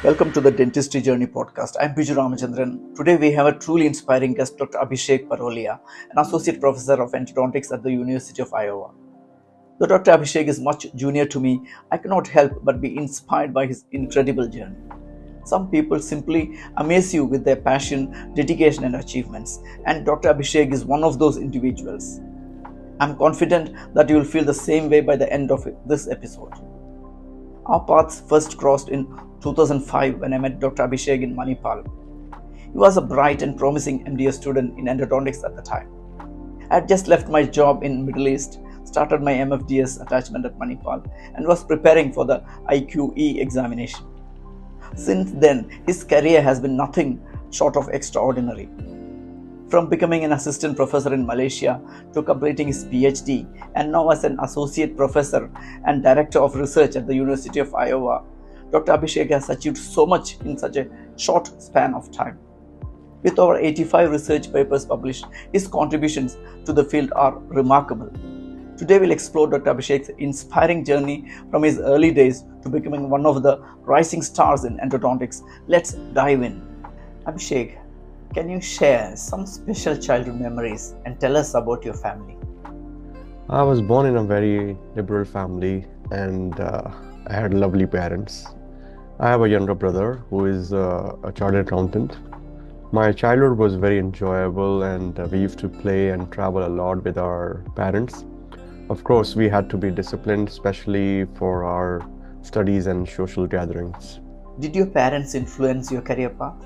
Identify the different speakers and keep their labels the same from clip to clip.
Speaker 1: Welcome to the Dentistry Journey podcast. I'm Biju Ramachandran. Today we have a truly inspiring guest, Dr. Abhishek Parolia, an associate professor of endodontics at the University of Iowa. Though Dr. Abhishek is much junior to me, I cannot help but be inspired by his incredible journey. Some people simply amaze you with their passion, dedication, and achievements, and Dr. Abhishek is one of those individuals. I'm confident that you will feel the same way by the end of this episode. Our paths first crossed in 2005 when I met Dr. Abhishek in Manipal. He was a bright and promising MDS student in endodontics at the time. I had just left my job in Middle East, started my MFDS attachment at Manipal, and was preparing for the IQE examination. Since then, his career has been nothing short of extraordinary. From becoming an assistant professor in Malaysia to completing his PhD, and now as an associate professor and director of research at the University of Iowa, Dr. Abhishek has achieved so much in such a short span of time. With over 85 research papers published, his contributions to the field are remarkable. Today we'll explore Dr. Abhishek's inspiring journey from his early days to becoming one of the rising stars in endodontics. Let's dive in. Abhishek, can you share some special childhood memories and tell us about your family?
Speaker 2: I was born in a very liberal family and I had lovely parents. I have a younger brother who is a chartered accountant. My childhood was very enjoyable and we used to play and travel a lot with our parents. Of course, we had to be disciplined, especially for our studies and social gatherings.
Speaker 1: Did your parents influence your career path?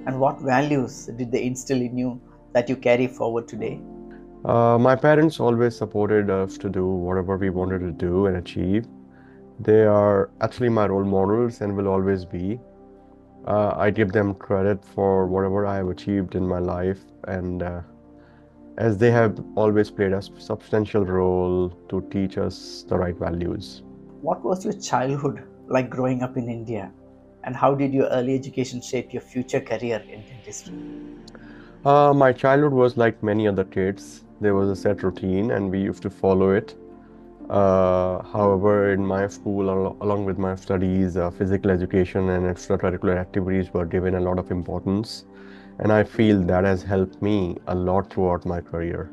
Speaker 1: And what values did they instill in you that you carry forward today?
Speaker 2: My parents always supported us to do whatever we wanted to do and achieve. They are actually my role models and will always be. I give them credit for whatever I have achieved in my life, and as they have always played a substantial role to teach us the right values.
Speaker 1: What was your childhood like growing up in India? And how did your early education shape your future career in dentistry?
Speaker 2: My childhood was like many other kids. There was a set routine and we used to follow it. However, in my school, along with my studies, physical education and extracurricular activities were given a lot of importance. And I feel that has helped me a lot throughout my career.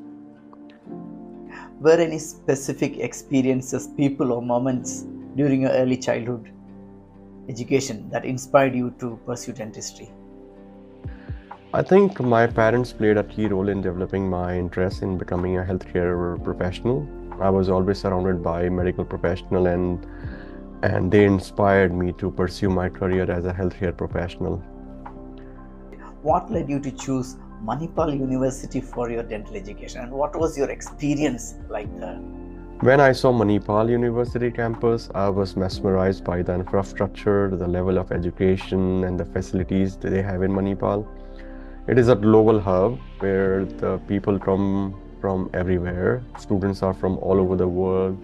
Speaker 1: Were any specific experiences, people, or moments during your early childhood education that inspired you to pursue dentistry?
Speaker 2: I think my parents played a key role in developing my interest in becoming a healthcare professional. I was always surrounded by medical professionals and they inspired me to pursue my career as a healthcare professional.
Speaker 1: What led you to choose Manipal University for your dental education, and what was your experience like there?
Speaker 2: When I saw Manipal University campus, I was mesmerized by the infrastructure, the level of education and the facilities that they have in Manipal. It is a global hub where the people come from everywhere. Students are from all over the world.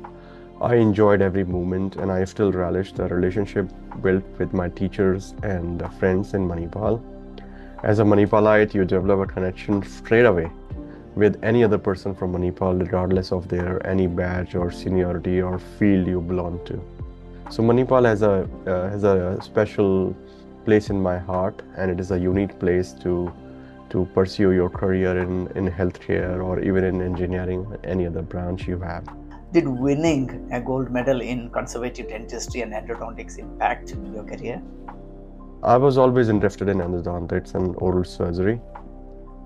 Speaker 2: I enjoyed every moment and I still relish the relationship built with my teachers and friends in Manipal. As a Manipalite, you develop a connection straight away with any other person from Manipal, regardless of their any badge or seniority or field you belong to. So Manipal has a special place in my heart, and it is a unique place to pursue your career in healthcare or even in engineering, any other branch you have.
Speaker 1: Did winning a gold medal in conservative dentistry and endodontics impact your career?
Speaker 2: I was always interested in endodontics and oral surgery.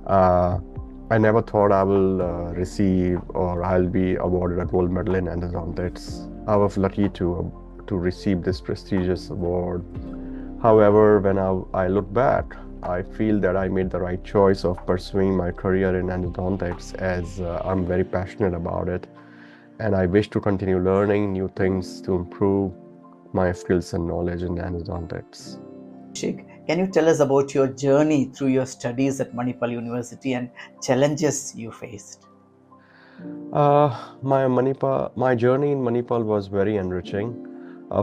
Speaker 2: I never thought I will receive or I'll be awarded a gold medal in endodontics. I was lucky to receive this prestigious award. However, when I look back, I feel that I made the right choice of pursuing my career in endodontics as I'm very passionate about it and I wish to continue learning new things to improve my skills and knowledge in endodontics.
Speaker 1: Abhishek, can you tell us about your journey through your studies at Manipal University and challenges you faced?
Speaker 2: My journey in Manipal was very enriching,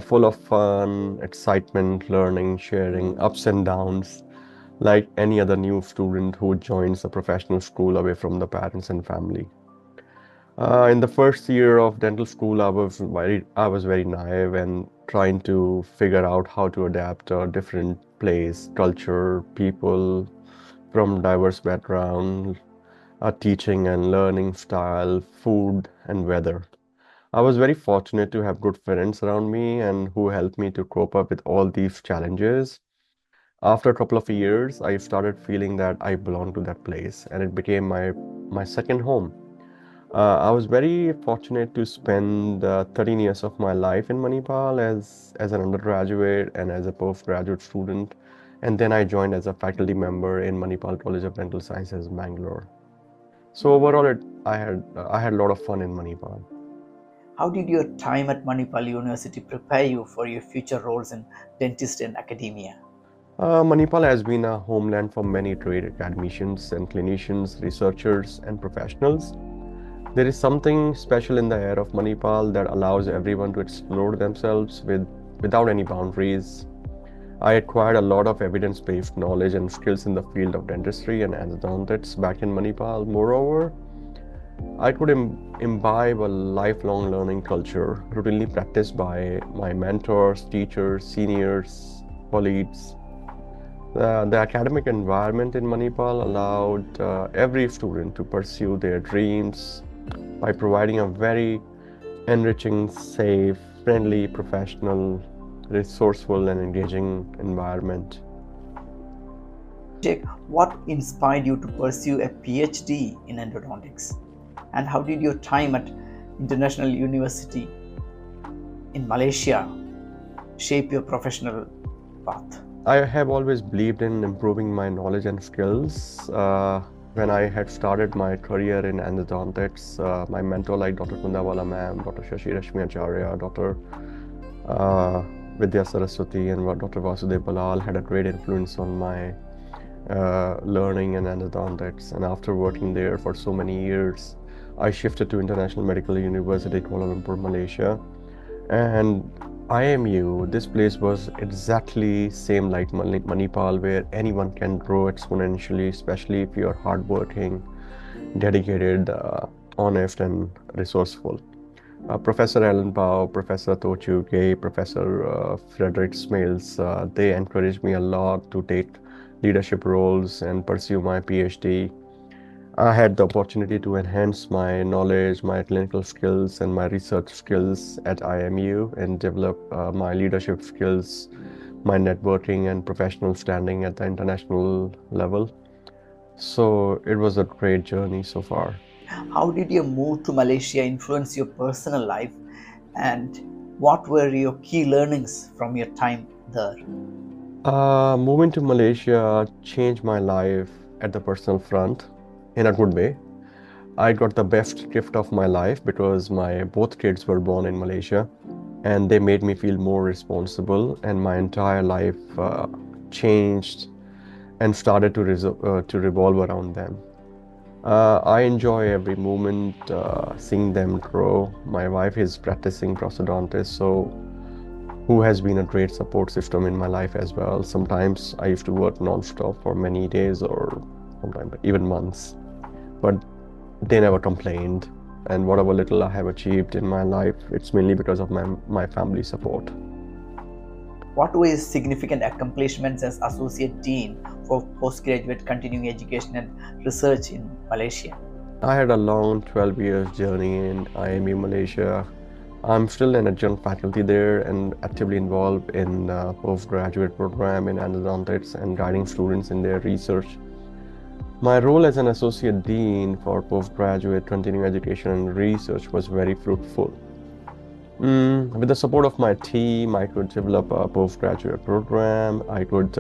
Speaker 2: full of fun, excitement, learning, sharing, ups and downs, like any other new student who joins a professional school away from the parents and family. In the first year of dental school, I was very naive and trying to figure out how to adapt a different place, culture, people from diverse background, a teaching and learning style, food, and weather. I was very fortunate to have good friends around me and who helped me to cope up with all these challenges. After a couple of years, I started feeling that I belonged to that place, and it became my second home. I was very fortunate to spend 13 years of my life in Manipal as an undergraduate and as a postgraduate student, and then I joined as a faculty member in Manipal College of Dental Sciences, Bangalore. So overall, I had a lot of fun in Manipal.
Speaker 1: How did your time at Manipal University prepare you for your future roles in dentistry and academia?
Speaker 2: Manipal has been a homeland for many trained academicians and clinicians, researchers, and professionals. There is something special in the air of Manipal that allows everyone to explore themselves without any boundaries. I acquired a lot of evidence-based knowledge and skills in the field of dentistry and endodontics back in Manipal. Moreover, I could imbibe a lifelong learning culture routinely practiced by my mentors, teachers, seniors, colleagues. The academic environment in Manipal allowed every student to pursue their dreams by providing a very enriching, safe, friendly, professional, resourceful, and engaging environment.
Speaker 1: Jake, what inspired you to pursue a PhD in endodontics? And how did your time at International University in Malaysia shape your professional path?
Speaker 2: I have always believed in improving my knowledge and skills. When I had started my career in endodontics, my mentor like Dr. Kundawala ma'am, Dr. Shashi Rashmi Acharya, Dr. Uh, Vidya Saraswati, and Dr. Vasudev Balal had a great influence on my learning in endodontics. And after working there for so many years, I shifted to International Medical University, Kuala Lumpur, Malaysia. And IMU, this place was exactly same like Manipal, where anyone can grow exponentially, especially if you are hardworking, dedicated, honest, and resourceful. Professor Alan Pao, Professor Tochu Gay, Professor Frederick Smales, they encouraged me a lot to take leadership roles and pursue my PhD. I had the opportunity to enhance my knowledge, my clinical skills, and my research skills at IMU and develop my leadership skills, my networking, and professional standing at the international level. So it was a great journey so far.
Speaker 1: How did your move to Malaysia influence your personal life? And what were your key learnings from your time there?
Speaker 2: Moving to Malaysia changed my life at the personal front in a good way. I got the best gift of my life because my both kids were born in Malaysia, and they made me feel more responsible, and my entire life changed and started to revolve around them. I enjoy every moment seeing them grow. My wife is practicing prosthodontist, so who has been a great support system in my life as well. Sometimes I used to work non-stop for many days or sometimes even months, but they never complained. And whatever little I have achieved in my life, it's mainly because of my family support.
Speaker 1: What were his significant accomplishments as Associate Dean for Postgraduate Continuing Education and Research in Malaysia?
Speaker 2: I had a long 12 years journey in IMU Malaysia. I'm still an adjunct faculty there and actively involved in postgraduate program in endodontics and guiding students in their research. My role as an associate dean for postgraduate continuing education and research was very fruitful. With the support of my team, I could develop a postgraduate program. I could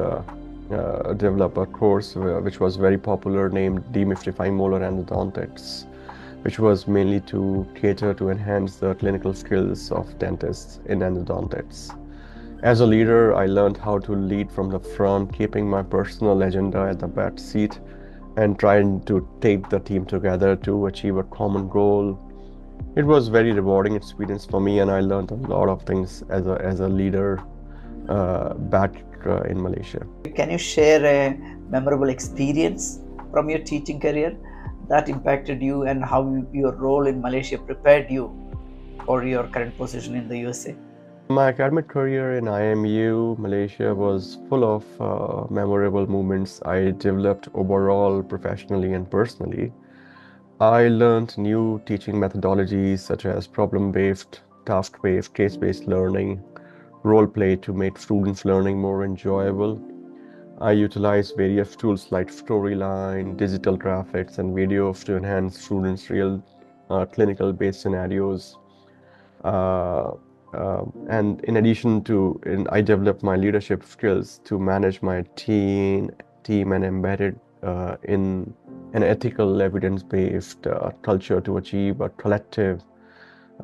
Speaker 2: develop a course which was very popular named Demystifying Molar Endodontics, which was mainly to cater to enhance the clinical skills of dentists in endodontics. As a leader, I learned how to lead from the front, keeping my personal agenda at the back seat and trying to take the team together to achieve a common goal. It was very rewarding experience for me, and I learned a lot of things as a leader back in Malaysia.
Speaker 1: Can you share a memorable experience from your teaching career that impacted you, and how your role in Malaysia prepared you for your current position in the USA?
Speaker 2: My academic career in IMU, Malaysia was full of memorable moments I developed overall, professionally and personally. I learned new teaching methodologies such as problem-based, task-based, case-based learning, role play to make students' learning more enjoyable. I utilize various tools like storyline, digital graphics, and videos to enhance students' real clinical-based scenarios. Uh, and in addition to, I developed my leadership skills to manage my team and embedded in an ethical, evidence-based culture to achieve a collective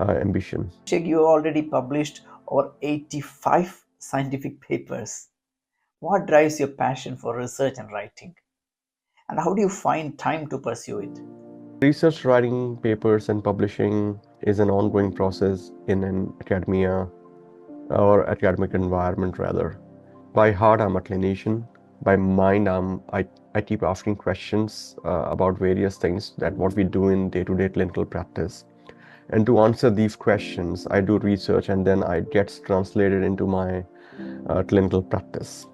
Speaker 2: ambition.
Speaker 1: Abhishek, you already published over 85 scientific papers. What drives your passion for research and writing? And how do you find time to pursue it?
Speaker 2: Research, writing papers, and publishing is an ongoing process in an academia or academic environment rather. By heart, I'm a clinician. By mind, I keep asking questions about various things that what we do in day-to-day clinical practice. And to answer these questions, I do research and then it gets translated into my clinical practice.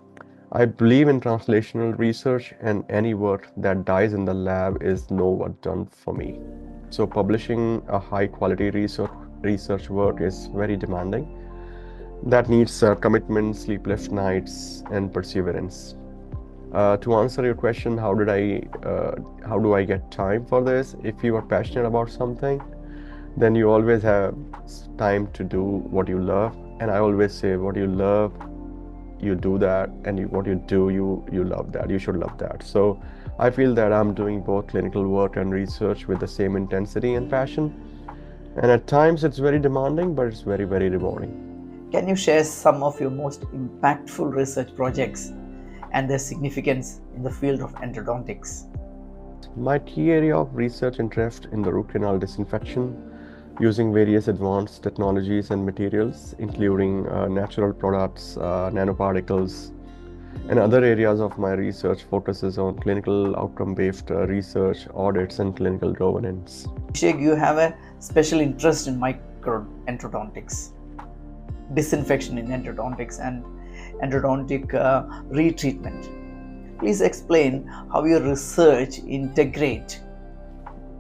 Speaker 2: I believe in translational research, and any work that dies in the lab is no work done for me. So publishing a high quality research work is very demanding. That needs commitment, sleepless nights, and perseverance. To answer your question, how do I get time for this? If you are passionate about something, then you always have time to do what you love. And I always say, what you love, you do that, and what you do, you love that. You should love that. So I feel that I'm doing both clinical work and research with the same intensity and passion. And at times it's very demanding, but it's very, very rewarding.
Speaker 1: Can you share some of your most impactful research projects and their significance in the field of endodontics?
Speaker 2: My key area of research interest in the root canal disinfection using various advanced technologies and materials, including natural products, nanoparticles, and other areas of my research focuses on clinical outcome-based research, audits, and clinical governance.
Speaker 1: Abhishek, you have a special interest in microendodontics, disinfection in endodontics, and endodontic retreatment. Please explain how your research integrate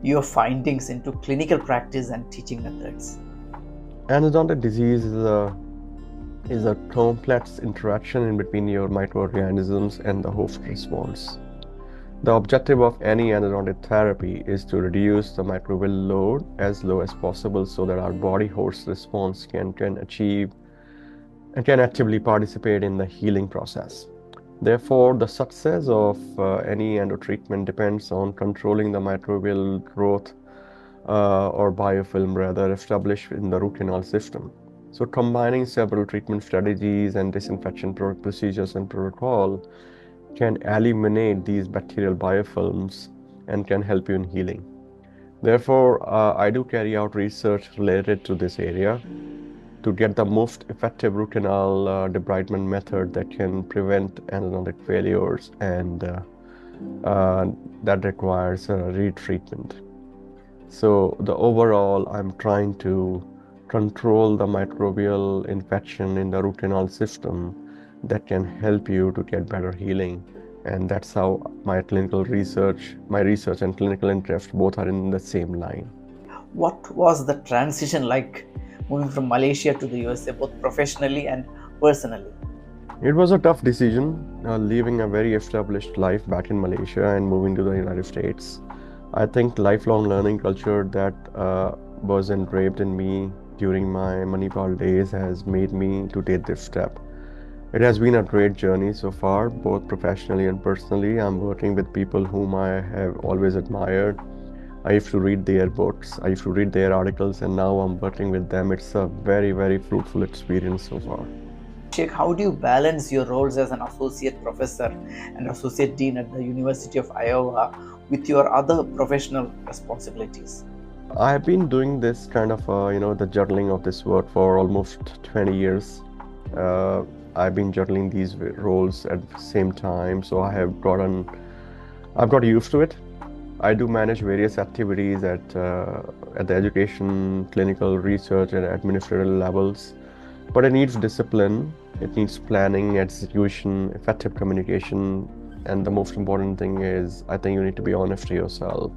Speaker 1: your findings into clinical practice and teaching methods.
Speaker 2: Endodontic disease is a complex interaction in between your microorganisms and the host response. The objective of any endodontic therapy is to reduce the microbial load as low as possible so that our body host response can achieve and can actively participate in the healing process. Therefore, the success of any endo treatment depends on controlling the microbial growth or biofilm rather established in the root canal system. So combining several treatment strategies and disinfection procedures and protocol can eliminate these bacterial biofilms and can help you in healing. Therefore, I do carry out research related to this area to get the most effective root canal debridement method that can prevent endodontic failures and that requires retreatment. So the overall, I'm trying to control the microbial infection in the root canal system that can help you to get better healing. And that's how my research and clinical interest both are in the same line.
Speaker 1: What was the transition like moving from Malaysia to the USA, both professionally and personally?
Speaker 2: It was a tough decision, leaving a very established life back in Malaysia and moving to the United States. I think lifelong learning culture that was engraved in me during my Manipal days has made me to take this step. It has been a great journey so far, both professionally and personally. I'm working with people whom I have always admired. I used to read their books, I used to read their articles, and now I'm working with them. It's a very, very fruitful experience so far.
Speaker 1: Sheikh, how do you balance your roles as an associate professor and associate dean at the University of Iowa with your other professional responsibilities?
Speaker 2: I have been doing this kind of, the juggling of this work for almost 20 years. I've been juggling these roles at the same time, so I've got used to it. I do manage various activities at the education, clinical research, and administrative levels, but it needs discipline, it needs planning, execution, effective communication, and the most important thing is I think you need to be honest to yourself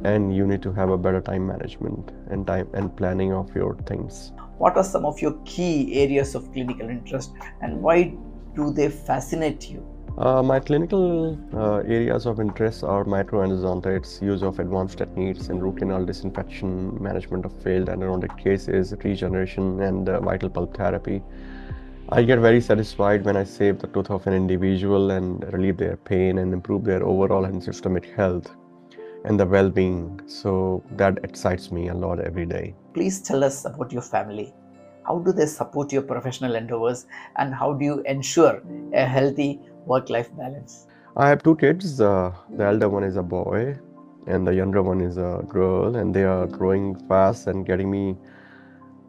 Speaker 2: and you need to have a better time management and time and planning of your things.
Speaker 1: What are some of your key areas of clinical interest and why do they fascinate you?
Speaker 2: My clinical areas of interest are microendodontics, use of advanced techniques in root canal disinfection, management of failed endodontic cases, regeneration, and vital pulp therapy. I get very satisfied when I save the tooth of an individual and relieve their pain and improve their overall and systemic health and the well-being. So that excites me a lot every day.
Speaker 1: Please tell us about your family. How do they support your professional endeavors and how do you ensure a healthy work-life balance?
Speaker 2: I have two kids. The elder one is a boy and the younger one is a girl, and they are growing fast and getting me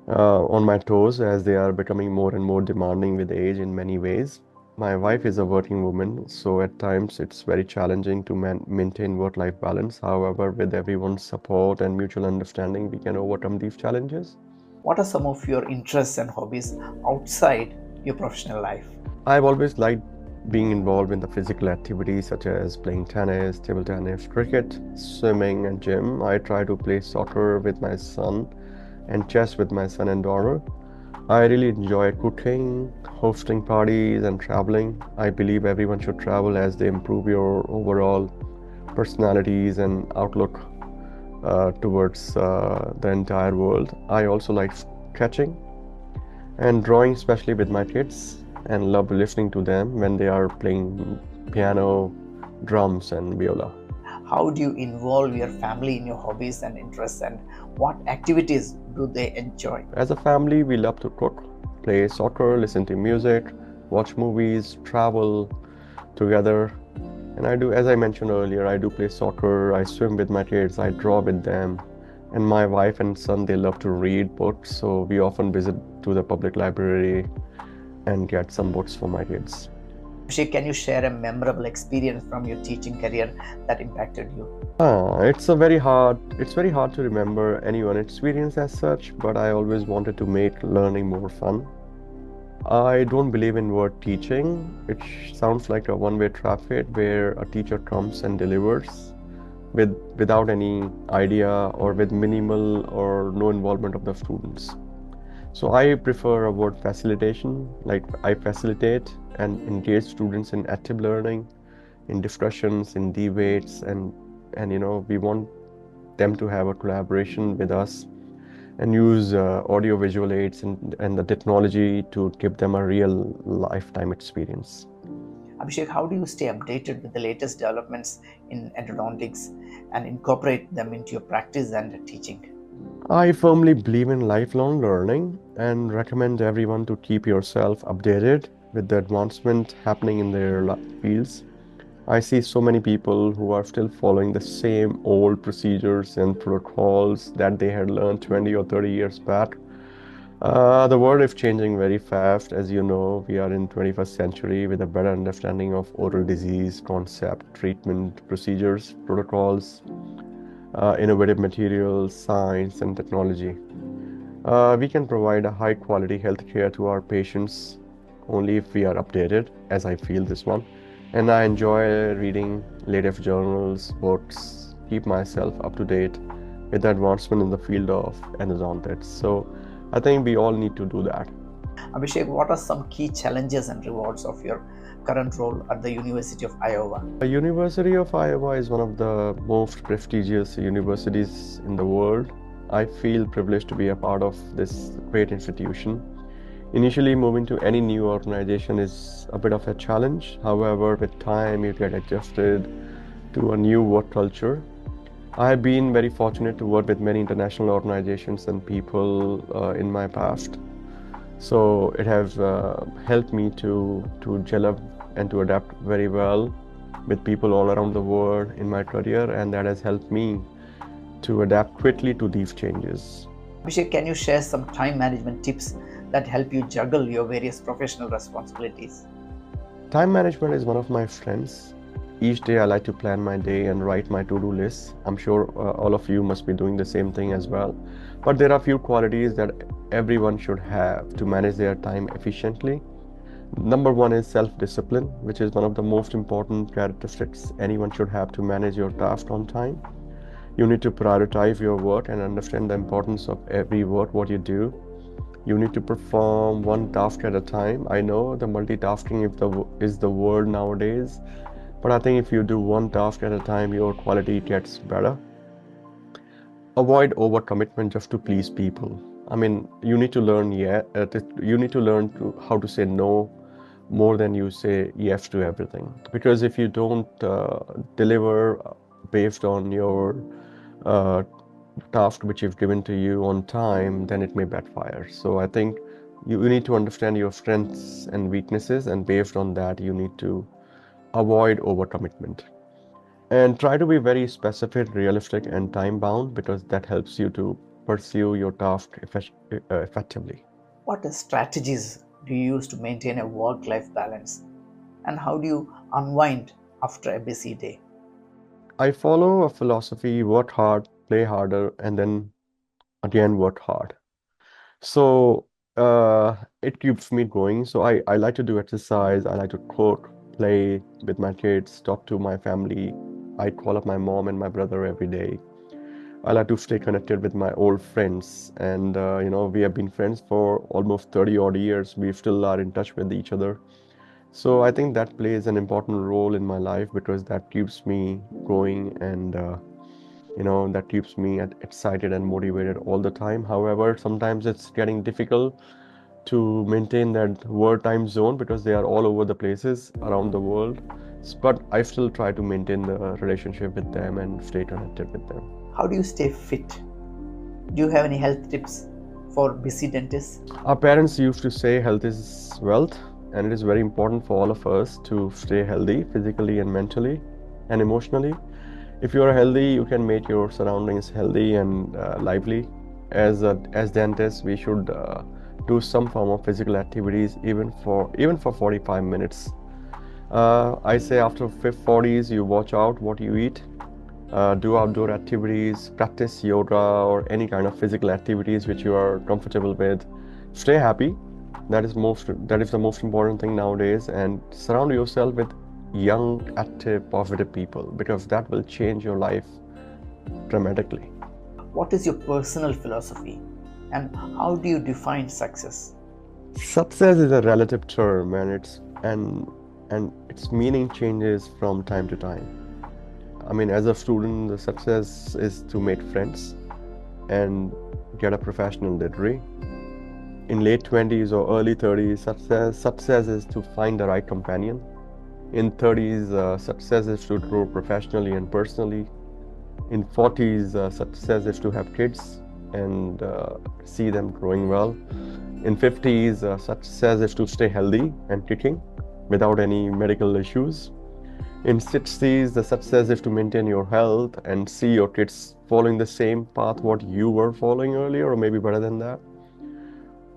Speaker 2: on my toes as they are becoming more and more demanding with age in many ways. My wife is a working woman, so at times it's very challenging to maintain work-life balance. However, with everyone's support and mutual understanding, we can overcome these challenges.
Speaker 1: What are some of your interests and hobbies outside your professional life?
Speaker 2: I've always liked being involved in the physical activities such as playing tennis, table tennis, cricket, swimming, and gym. I try to play soccer with my son and chess with my son and daughter. I really enjoy cooking, hosting parties, and traveling. I believe everyone should travel as they improve your overall personalities and outlook towards the entire world. I also like sketching and drawing, especially with my kids, and love listening to them when they are playing piano, drums, and viola.
Speaker 1: How do you involve your family in your hobbies and interests and what activities do they enjoy?
Speaker 2: As a family, we love to cook, play soccer, listen to music, watch movies, travel together. And I do, as I mentioned earlier, I do play soccer, I swim with my kids, I draw with them. And my wife and son, they love to read books, so we often visit to the public library and get some books for my kids.
Speaker 1: Abhishek, can you share a memorable experience from your teaching career that impacted you?
Speaker 2: It's very hard to remember any one experience as such, but I always wanted to make learning more fun. I don't believe in word teaching, which sounds like a one-way traffic where a teacher comes and delivers without any idea or with minimal or no involvement of the students. So I prefer a word facilitation, like I facilitate and engage students in active learning, in discussions, in debates, and we want them to have a collaboration with us and use audio visual aids and the technology to give them a real lifetime experience.
Speaker 1: Abhishek, how do you stay updated with the latest developments in endodontics and incorporate them into your practice and teaching?
Speaker 2: I firmly believe in lifelong learning and recommend everyone to keep yourself updated with the advancement happening in their fields. I see so many people who are still following the same old procedures and protocols that they had learned 20 or 30 years back. The world is changing very fast. As you know, we are in 21st century with a better understanding of oral disease, concept, treatment, procedures, protocols, innovative materials, science, and technology. We can provide a high quality healthcare to our patients only if we are updated, as I feel this one. And I enjoy reading latest journals, books, keep myself up to date with the advancement in the field of endodontics. So I think we all need to do that.
Speaker 1: Abhishek, what are some key challenges and rewards of your current role at the University of Iowa?
Speaker 2: The University of Iowa is one of the most prestigious universities in the world. I feel privileged to be a part of this great institution. Initially, moving to any new organization is a bit of a challenge. However, with time, you get adjusted to a new work culture. I have been very fortunate to work with many international organizations and people in my past. So it has helped me to gel up and to adapt very well with people all around the world in my career, and that has helped me to adapt quickly to these changes.
Speaker 1: Abhishek, can you share some time management tips that help you juggle your various professional responsibilities?
Speaker 2: Time management is one of my strengths. each day I like to plan my day and write my to-do lists. I'm sure all of you must be doing the same thing as well. But there are few qualities that everyone should have to manage their time efficiently. Number one is self-discipline, which is one of the most important characteristics anyone should have to manage your task on time. You need to prioritize your work and understand the importance of every work what you do. You need to perform one task at a time. I know the multitasking is the word nowadays, but I think if you do one task at a time, your quality gets better. Avoid overcommitment just to please people. I mean, you need to learn, you need to learn how to say no more than you say yes to everything. Because if you don't deliver based on your uh, task which you've given to you on time, then it may backfire. So I think you need to understand your strengths and weaknesses, and based on that, you need to avoid overcommitment. And try to be very specific, realistic, and time bound because that helps you to pursue your task effectively.
Speaker 1: What strategies do you use to maintain a work life balance? And how do you unwind after a busy day?
Speaker 2: I follow a philosophy: work hard, play harder, and then again work hard. So it keeps me going. So I like to do exercise, I like to cook, play with my kids, talk to my family. I call up my mom and my brother every day. I like to stay connected with my old friends, and we have been friends for almost 30 odd years. We still are in touch with each other. So I think that plays an important role in my life because that keeps me going, and that keeps me excited and motivated all the time. However, sometimes it's getting difficult to maintain that world time zone because they are all over the places around the world. But I still try to maintain the relationship with them and stay connected with them.
Speaker 1: How do you stay fit? Do you have any health tips for busy dentists?
Speaker 2: Our parents used to say health is wealth, and it is very important for all of us to stay healthy physically and mentally and emotionally. If you are healthy, you can make your surroundings healthy and lively. As dentists, we should do some form of physical activities, even for 45 minutes. I say after 40s, you watch out what you eat. Do outdoor activities, practice yoga or any kind of physical activities which you are comfortable with. Stay happy. That is the most important thing nowadays, and surround yourself with young, active, positive people because that will change your life dramatically.
Speaker 1: What is your personal philosophy and how do you define success?
Speaker 2: Success is a relative term, and its meaning changes from time to time. I mean, as a student, the success is to make friends and get a professional degree. In late 20s or early 30s, success is to find the right companion. In 30s, success is to grow professionally and personally. In 40s, success is to have kids and see them growing well. In 50s, success is to stay healthy and kicking without any medical issues. In 60s, the success is to maintain your health and see your kids following the same path what you were following earlier, or maybe better than that.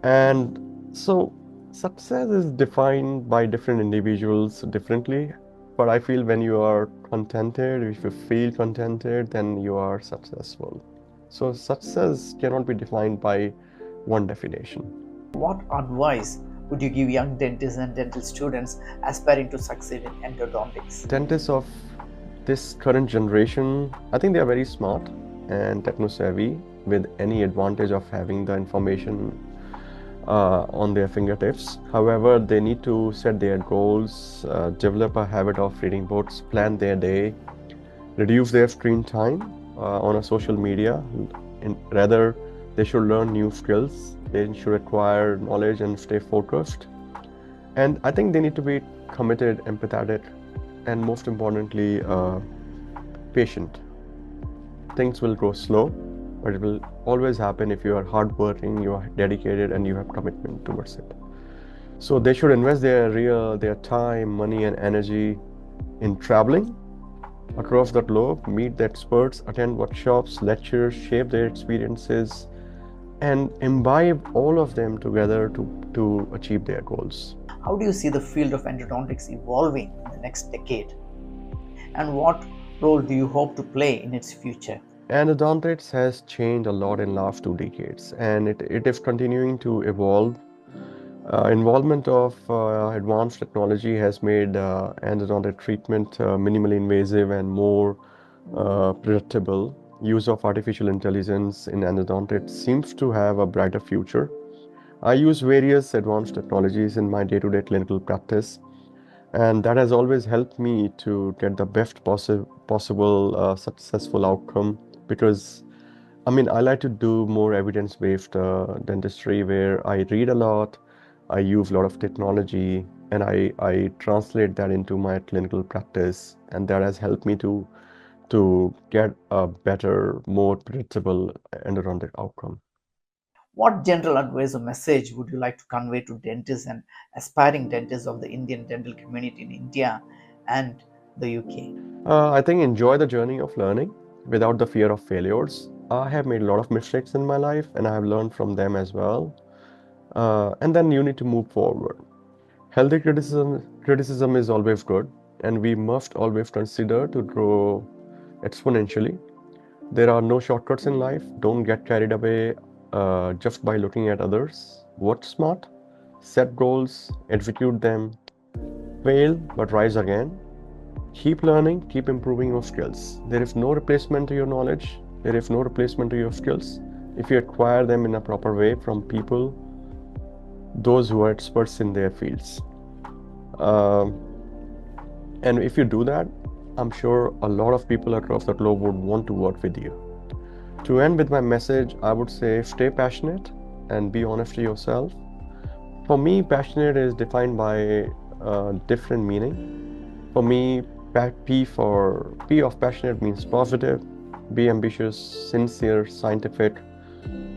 Speaker 2: And so success is defined by different individuals differently, but I feel when you are contented, if you feel contented, then you are successful. So success cannot be defined by one definition.
Speaker 1: What advice would you give young dentists and dental students aspiring to succeed in endodontics?
Speaker 2: Dentists of this current generation, I think they are very smart and techno-savvy with any advantage of having the information on their fingertips. However, they need to set their goals, develop a habit of reading books, plan their day, reduce their screen time on a social media. Rather, they should learn new skills. They should acquire knowledge and stay focused. And I think they need to be committed, empathetic, and most importantly, patient. Things will go slow, but it will always happen if you are hardworking, you are dedicated, and you have commitment towards it. So they should invest their time, money, and energy in traveling across the globe, meet the experts, attend workshops, lectures, shape their experiences, and imbibe all of them together to achieve their goals.
Speaker 1: How do you see the field of endodontics evolving in the next decade? and what role do you hope to play in its future?
Speaker 2: Endodontics has changed a lot in last 2 decades, and it is continuing to evolve. Involvement of advanced technology has made endodontic treatment minimally invasive and more predictable. Use of artificial intelligence in endodontics seems to have a brighter future. I use various advanced technologies in my day-to-day clinical practice, and that has always helped me to get the best possible successful outcome because I like to do more evidence-based dentistry where I read a lot, I use a lot of technology, and I translate that into my clinical practice, and that has helped me to get a better, more predictable endodontic outcome.
Speaker 1: What general advice or message would you like to convey to dentists and aspiring dentists of the Indian dental community in India and the UK?
Speaker 2: I think enjoy the journey of learning without the fear of failures. I have made a lot of mistakes in my life, and I have learned from them as well. And then you need to move forward. Healthy criticism is always good, and we must always consider to grow exponentially. There are no shortcuts in life. Don't get carried away just by looking at others. Work smart, set goals, execute them, fail but rise again. Keep learning, keep improving your skills. There is no replacement to your knowledge, there is no replacement to your skills. If you acquire them in a proper way from people, those who are experts in their fields. Um, and if you do that, I'm sure a lot of people across the globe would want to work with you. To end with my message, I would say stay passionate and be honest to yourself. For me, passionate is defined by different meaning. For me, P of passionate means positive, be ambitious, sincere, scientific,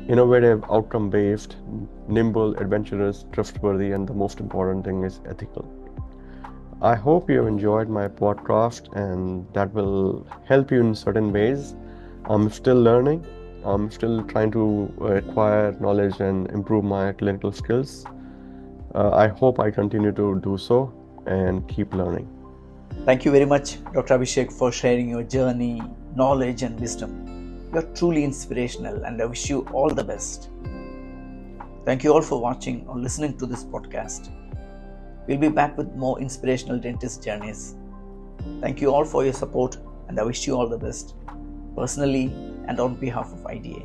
Speaker 2: innovative, outcome-based, nimble, adventurous, trustworthy, and the most important thing is ethical. I hope you have enjoyed my podcast and that will help you in certain ways. I'm still learning. I'm still trying to acquire knowledge and improve my clinical skills. I hope I continue to do so and keep learning.
Speaker 1: Thank you very much, Dr. Abhishek, for sharing your journey, knowledge, and wisdom. You're truly inspirational, and I wish you all the best. Thank you all for watching or listening to this podcast. We'll be back with more inspirational dentist journeys. Thank you all for your support, and I wish you all the best, personally and on behalf of IDA.